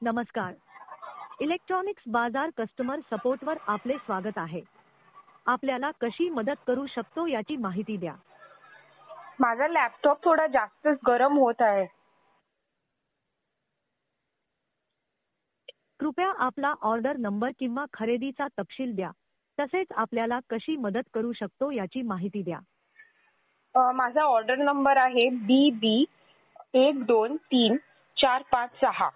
नमस्कार. इलेक्ट्रॉनिक्स बाजार कस्टमर सपोर्टवर आपले स्वागत आहे. आपल्याला कशी मदत करू शकतो याची माहिती द्या. माझा लॅपटॉप थोडा जास्तच गरम होत आहे. कृपया आपला ऑर्डर नंबर किंवा खरेदीचा तपशील द्या. तसेच आपल्याला कशी मदत करू शकतो याची माहिती द्या. माझा ऑर्डर नंबर आहे BB 123456.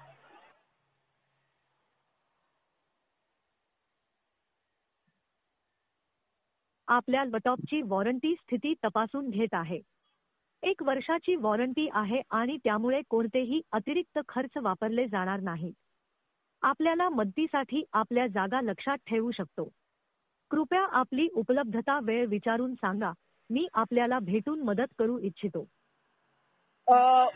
आपल्या लॅपटॉपची वॉरंटी स्थिती तपासून घेत आहे. 1 वर्षाची वॉरंटी आहे आणि त्यामुळे कोणतेही अतिरिक्त खर्च वापरले जाणार नाहीत. आपल्याला मदतीसाठी आपल्या जागा लक्षात ठेवू शकतो. कृपया आपली उपलब्धता वेळ विचारून सांगा. मी आपल्याला भेटून मदत करू इच्छितो.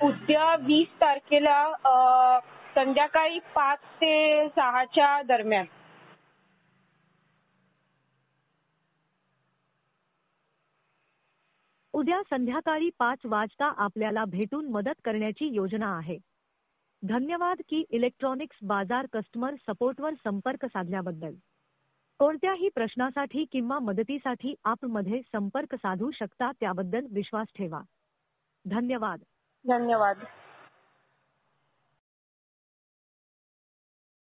उद्या 20 तारखेला संध्याकाळी 5 ते 6च्या दरम्यान. उद्या संध्याकाळी 5 वाजता आपल्याला भेटून मदत करण्याची योजना आहे. धन्यवाद की इलेक्ट्रॉनिक्स बाजार कस्टमर सपोर्टवर संपर्क साधल्याबद्दल. कोणत्याही प्रश्नासाठी किंवा मदतीसाठी आपमध्ये संपर्क साधू शकता त्याबद्दल विश्वास ठेवा. धन्यवाद. धन्यवाद.